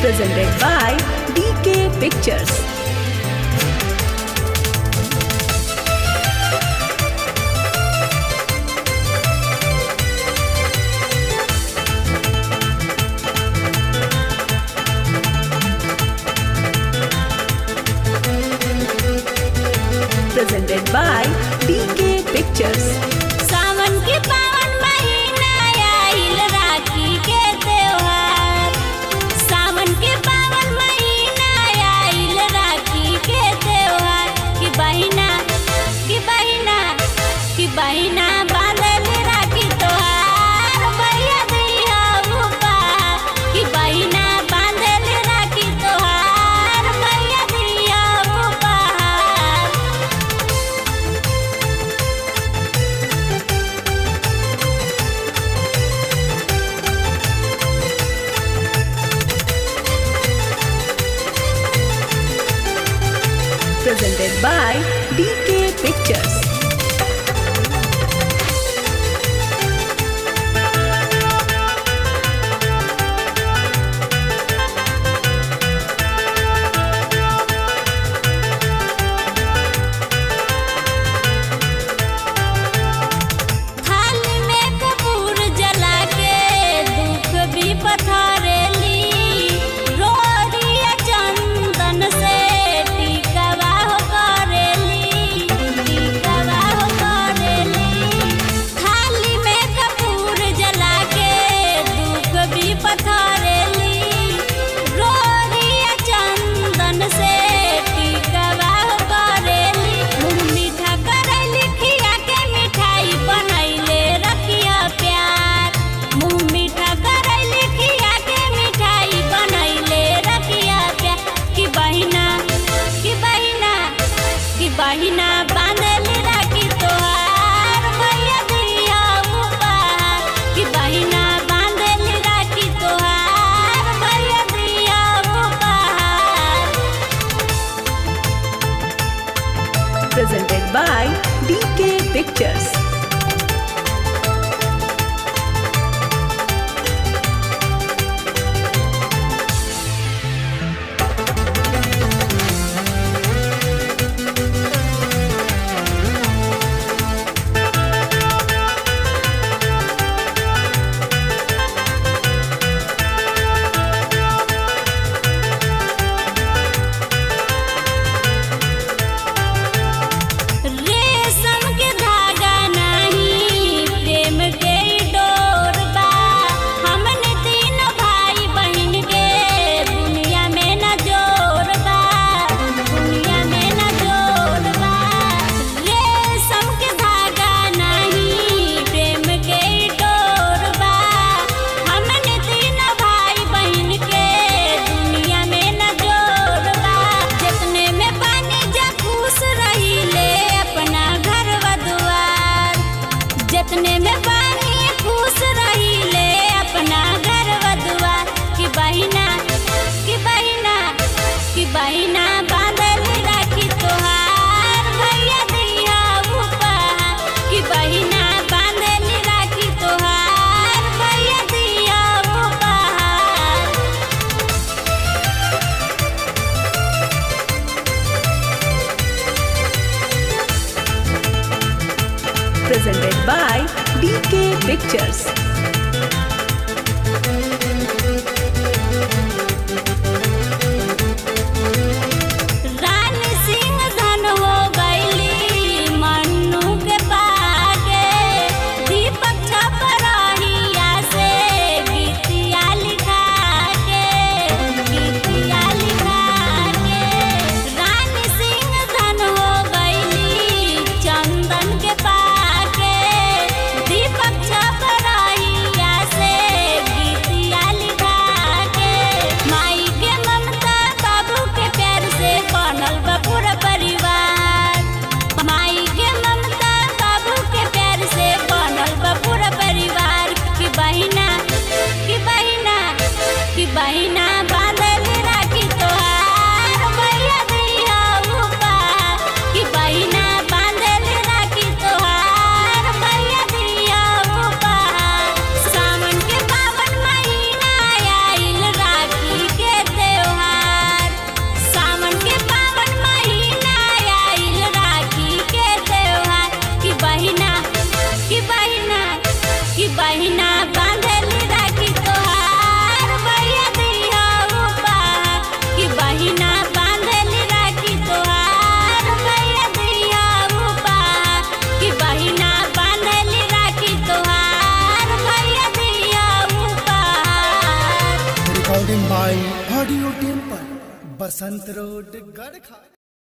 presented by DK Pictures. Presented by DK Pictures. सावन के पावन महीना आइल राखी के त्योहार। सावन के पावन महीना आइल राखी के त्योहार। कि बहिना बांधल राखी तोहार भैया दिया उपहार। कि बहिना बांधल राखी तोहार भैया दिया उपहार। Presented by DK Pictures. थाली में कपूर जला के दुख भी पथारेली। रोड़िया चंदन से टीकवा हो करेली। थाली में कपूर जला के दुख भी पथारेली। रोड़िया चंदन से टीकवा हो करेली। मुँह मीठा करैली खिया के मिठाई बनैले रखिया प्यार। मुँह मीठा करैली खिया के मिठाई बनैले रखिया प्यार। कि बहिना बांधल राखी तोहार भैया दिया उपहार। कि बहिना बांधल राखी तोहार भैया दिया उपहार। Presented by DK Pictures. रेशम के धागा नहीं प्रेम के डोर बा। हमने तीनों भाई बहन के दुनिया में न जोर बा। रेशम के धागा नहीं प्रेम के डोर बा। हमने तीनों भाई बहन के दुनिया में न जोर बा। जितने में पानी जा खुश रही ले अपना घर व दुआर। जितने में पानी खुश रही ले अपना घर व दुआर। कि बहिना बांधल राखी तोहार भैया दिया उपहार। कि बहिना बांधल राखी तोहार भैया दिया उपहार। Presented by DK Pictures. रानी सिंह धन हो गईली मन्नू के पाके। दीपक छपराहिया से गीतिया लिखा के। रानी सिंह धन हो गईली चंदन के पाके। दीपक छपराहिया से गीतिया लिखा के। माई के ममता बाबू के प्यार से बनल बा पूरा परिवार। माई के ममता बाबू के प्यार से बनल बा पूरा परिवार। कि बहिना बांधल राखी तोहार भैया दिया उपहार। कि बहिना बांधल राखी तोहार भैया दिया उपहार। सावन के पावन महीना आइल राखी के बाई ऑडियो टेम्पल, बसंत रोड, गड़खा।